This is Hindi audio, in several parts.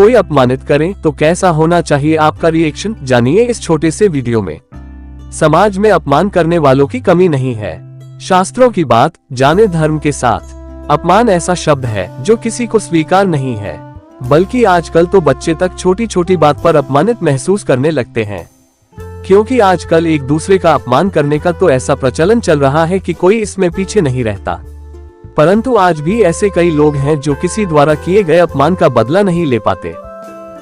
कोई अपमानित करे तो कैसा होना चाहिए आपका रिएक्शन, जानिए इस छोटे से वीडियो में। समाज में अपमान करने वालों की कमी नहीं है। शास्त्रों की बात जाने धर्म के साथ। अपमान ऐसा शब्द है जो किसी को स्वीकार नहीं है, बल्कि आजकल तो बच्चे तक छोटी छोटी बात पर अपमानित महसूस करने लगते हैं। क्योंकि आजकल एक दूसरे का अपमान करने का तो ऐसा प्रचलन चल रहा है कि कोई इसमें पीछे नहीं रहता। परंतु आज भी ऐसे कई लोग हैं जो किसी द्वारा किए गए अपमान का बदला नहीं ले पाते।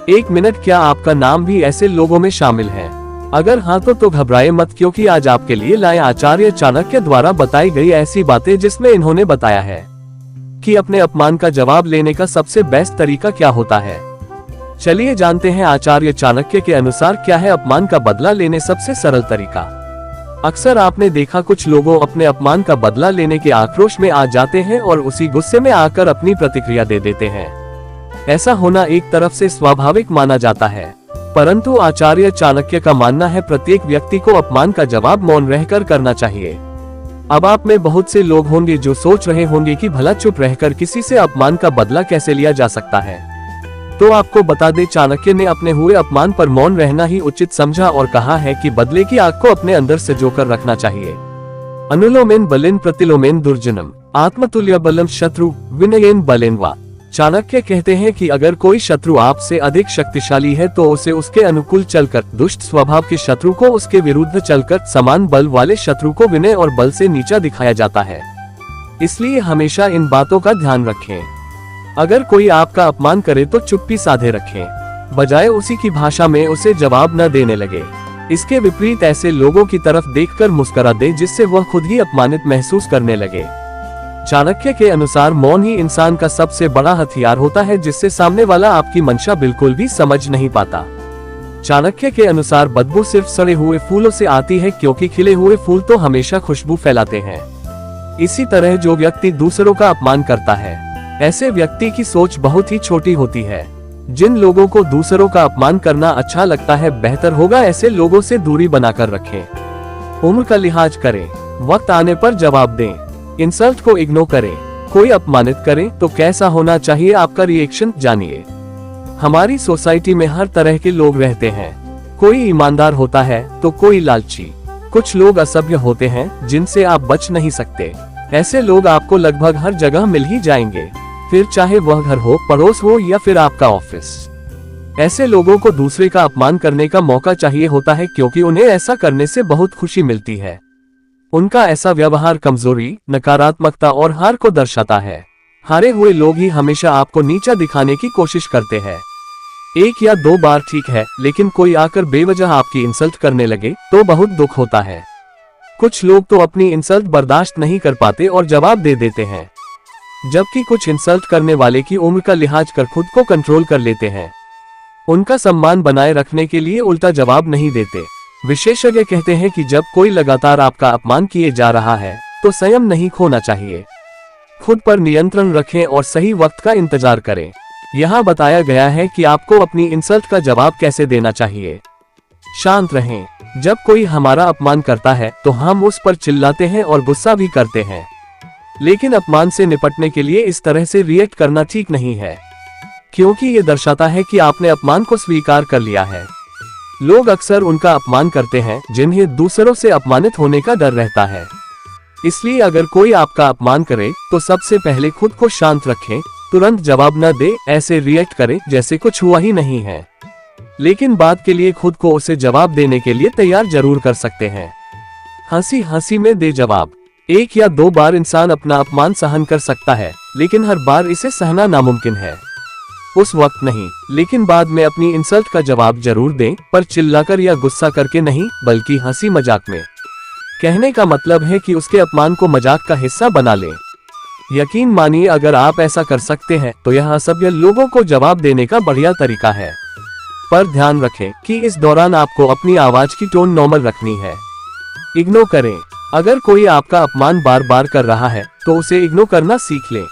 एक मिनट, क्या आपका नाम भी ऐसे लोगों में शामिल है? अगर हाँ तो घबराए मत, क्योंकि आज आपके लिए लाए आचार्य चाणक्य द्वारा बताई गई ऐसी बातें जिसमें इन्होंने बताया है कि अपने अपमान का जवाब लेने का सबसे बेस्ट तरीका क्या होता है। चलिए जानते हैं आचार्य चाणक्य के अनुसार क्या है अपमान का बदला लेने सबसे सरल तरीका। अक्सर आपने देखा कुछ लोगों अपने अपमान का बदला लेने के आक्रोश में आ जाते हैं और उसी गुस्से में आकर अपनी प्रतिक्रिया दे देते हैं। ऐसा होना एक तरफ से स्वाभाविक माना जाता है, परंतु आचार्य चाणक्य का मानना है प्रत्येक व्यक्ति को अपमान का जवाब मौन रहकर करना चाहिए। अब आप में बहुत से लोग होंगे जो सोच रहे होंगे कि भला चुप रहकर किसी से अपमान का बदला कैसे लिया जा सकता है। तो आपको बता दें, चाणक्य ने अपने हुए अपमान पर मौन रहना ही उचित समझा और कहा है कि बदले की आग को अपने अंदर से जोकर रखना चाहिए। अनुलोमेन बलेन प्रतिलोमेन दुर्जनम आत्मतुल्य बलम शत्रु विनयेन बलेन वा। चाणक्य कहते हैं कि अगर कोई शत्रु आपसे अधिक शक्तिशाली है तो उसे उसके अनुकूल चलकर, दुष्ट स्वभाव के शत्रु को उसके विरुद्ध चलकर, समान बल वाले शत्रु को विनय और बल से नीचा दिखाया जाता है। इसलिए हमेशा इन बातों का ध्यान रखें। अगर कोई आपका अपमान करे तो चुप्पी साधे रखें, बजाय उसी की भाषा में उसे जवाब न देने लगे। इसके विपरीत ऐसे लोगों की तरफ देखकर मुस्कुरा दे जिससे वह खुद ही अपमानित महसूस करने लगे। चाणक्य के अनुसार मौन ही इंसान का सबसे बड़ा हथियार होता है, जिससे सामने वाला आपकी मंशा बिल्कुल भी समझ नहीं पाता। चाणक्य के अनुसार बदबू सिर्फ सड़े हुए फूलों से आती है, क्योंकि खिले हुए फूल तो हमेशा खुशबू फैलाते हैं। इसी तरह जो व्यक्ति दूसरों का अपमान करता है, ऐसे व्यक्ति की सोच बहुत ही छोटी होती है। जिन लोगों को दूसरों का अपमान करना अच्छा लगता है, बेहतर होगा ऐसे लोगों से दूरी बनाकर रखें। उम्र का लिहाज करें, वक्त आने पर जवाब दें, इंसल्ट को इग्नोर करें। कोई अपमानित करे तो कैसा होना चाहिए आपका रिएक्शन, जानिए। हमारी सोसाइटी में हर तरह के लोग रहते हैं। कोई ईमानदार होता है तो कोई लालची। कुछ लोग असभ्य होते हैं जिनसे आप बच नहीं सकते। ऐसे लोग आपको लगभग हर जगह मिल ही जाएंगे, फिर चाहे वह घर हो, पड़ोस हो या फिर आपका ऑफिस। ऐसे लोगों को दूसरे का अपमान करने का मौका चाहिए होता है, क्योंकि उन्हें ऐसा करने से बहुत खुशी मिलती है। उनका ऐसा व्यवहार कमजोरी, नकारात्मकता और हार को दर्शाता है। हारे हुए लोग ही हमेशा आपको नीचा दिखाने की कोशिश करते हैं। एक या दो बार ठीक है, लेकिन कोई आकर बेवजह आपकी इंसल्ट करने लगे तो बहुत दुख होता है। कुछ लोग तो अपनी इंसल्ट बर्दाश्त नहीं कर पाते और जवाब दे देते हैं, जबकि कुछ इंसल्ट करने वाले की उम्र का लिहाज कर खुद को कंट्रोल कर लेते हैं। उनका सम्मान बनाए रखने के लिए उल्टा जवाब नहीं देते। विशेषज्ञ कहते हैं कि जब कोई लगातार आपका अपमान किए जा रहा है तो संयम नहीं खोना चाहिए। खुद पर नियंत्रण रखें और सही वक्त का इंतजार करें। यहाँ बताया गया है कि आपको अपनी इंसल्ट का जवाब कैसे देना चाहिए। शांत रहें। जब कोई हमारा अपमान करता है तो हम उस पर चिल्लाते हैं और गुस्सा भी करते हैं, लेकिन अपमान से निपटने के लिए इस तरह से रिएक्ट करना ठीक नहीं है, क्योंकि ये दर्शाता है कि आपने अपमान को स्वीकार कर लिया है। लोग अक्सर उनका अपमान करते हैं जिन्हें दूसरों से अपमानित होने का डर रहता है। इसलिए अगर कोई आपका अपमान करे तो सबसे पहले खुद को शांत रखें, तुरंत जवाब न दे, ऐसे रिएक्ट करें जैसे कुछ हुआ ही नहीं है। लेकिन बात के लिए खुद को उसे जवाब देने के लिए तैयार जरूर कर सकते हैं। हंसी हंसी में दे जवाब। एक या दो बार इंसान अपना अपमान सहन कर सकता है, लेकिन हर बार इसे सहना नामुमकिन है। उस वक्त नहीं, लेकिन बाद में अपनी इंसल्ट का जवाब जरूर दें, पर चिल्लाकर या गुस्सा करके नहीं, बल्कि हंसी मजाक में। कहने का मतलब है कि उसके अपमान को मजाक का हिस्सा बना लें। यकीन मानिए, अगर आप ऐसा कर सकते हैं तो यह असभ्य लोगों को जवाब देने का बढ़िया तरीका है। पर ध्यान रखें कि इस दौरान आपको अपनी आवाज की टोन नॉर्मल रखनी है। इग्नोर करें। अगर कोई आपका अपमान बार बार कर रहा है तो उसे इग्नोर करना सीख लें।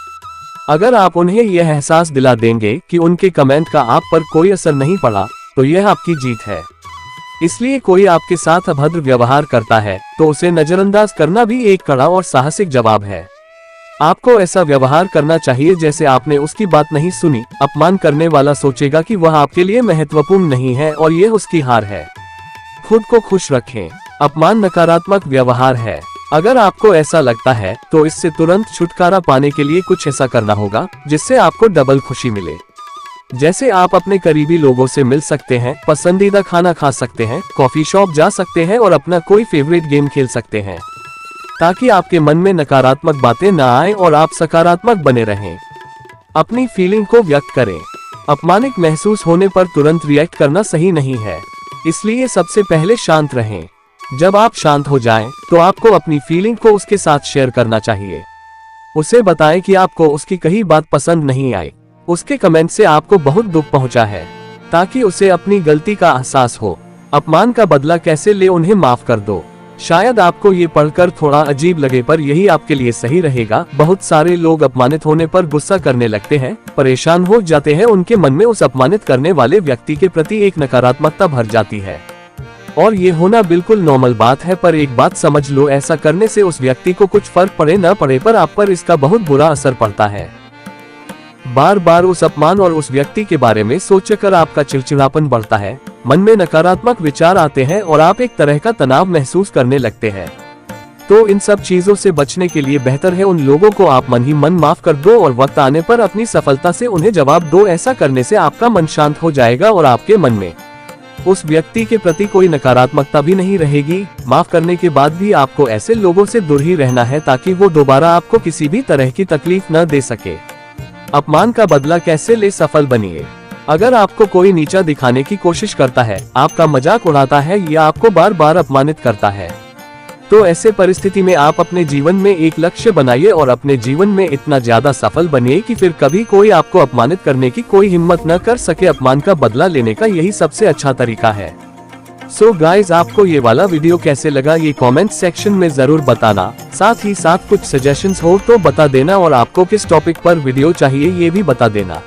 अगर आप उन्हें यह एहसास दिला देंगे कि उनके कमेंट का आप पर कोई असर नहीं पड़ा तो यह आपकी जीत है। इसलिए कोई आपके साथ अभद्र व्यवहार करता है तो उसे नजरअंदाज करना भी एक कड़ा और साहसिक जवाब है। आपको ऐसा व्यवहार करना चाहिए जैसे आपने उसकी बात नहीं सुनी। अपमान करने वाला सोचेगा कि वह आपके लिए महत्वपूर्ण नहीं है और ये उसकी हार है। खुद को खुश रखें। अपमान नकारात्मक व्यवहार है। अगर आपको ऐसा लगता है तो इससे तुरंत छुटकारा पाने के लिए कुछ ऐसा करना होगा जिससे आपको डबल खुशी मिले। जैसे आप अपने करीबी लोगों से मिल सकते हैं, पसंदीदा खाना खा सकते हैं, कॉफी शॉप जा सकते हैं और अपना कोई फेवरेट गेम खेल सकते हैं, ताकि आपके मन में नकारात्मक बातें न आए और आप सकारात्मक बने रहें। अपनी फीलिंग को व्यक्त करें। अपमानित महसूस होने पर तुरंत रिएक्ट करना सही नहीं है, इसलिए सबसे पहले शांत रहें। जब आप शांत हो जाएं, तो आपको अपनी फीलिंग को उसके साथ शेयर करना चाहिए। उसे बताएं कि आपको उसकी कही बात पसंद नहीं आई, उसके कमेंट से आपको बहुत दुख पहुंचा है, ताकि उसे अपनी गलती का एहसास हो। अपमान का बदला कैसे ले, उन्हें माफ कर दो। शायद आपको ये पढ़कर थोड़ा अजीब लगे, पर यही आपके लिए सही रहेगा। बहुत सारे लोग अपमानित होने पर गुस्सा करने लगते हैं, परेशान हो जाते हैं। उनके मन में उस अपमानित करने वाले व्यक्ति के प्रति एक नकारात्मकता भर जाती है और ये होना बिल्कुल नॉर्मल बात है। पर एक बात समझ लो, ऐसा करने से उस व्यक्ति को कुछ फर्क पड़े न पड़े, पर आप पर इसका बहुत बुरा असर पड़ता है। बार बार उस अपमान और उस व्यक्ति के बारे में सोचकर आपका चिड़चिड़ापन बढ़ता है, मन में नकारात्मक विचार आते हैं और आप एक तरह का तनाव महसूस करने लगते हैं। तो इन सब चीजों से बचने के लिए बेहतर है उन लोगों को आप मन ही मन माफ कर दो और वक्त आने पर अपनी सफलता से उन्हें जवाब दो। ऐसा करने से आपका मन शांत हो जाएगा और आपके मन में उस व्यक्ति के प्रति कोई नकारात्मकता भी नहीं रहेगी। माफ करने के बाद भी आपको ऐसे लोगों से दूर ही रहना है, ताकि वो दोबारा आपको किसी भी तरह की तकलीफ न दे सके। अपमान का बदला कैसे ले, सफल बनिए। अगर आपको कोई नीचा दिखाने की कोशिश करता है, आपका मजाक उड़ाता है या आपको बार बार अपमानित करता है, तो ऐसे परिस्थिति में आप अपने जीवन में एक लक्ष्य बनाइए और अपने जीवन में इतना ज्यादा सफल बनिए कि फिर कभी कोई आपको अपमानित करने की कोई हिम्मत न कर सके। अपमान का बदला लेने का यही सबसे अच्छा तरीका है। सो गाइज, आपको ये वाला वीडियो कैसे लगा ये कमेंट सेक्शन में जरूर बताना। साथ ही साथ कुछ सजेशंस हो तो बता देना और आपको किस टॉपिक पर वीडियो चाहिए ये भी बता देना।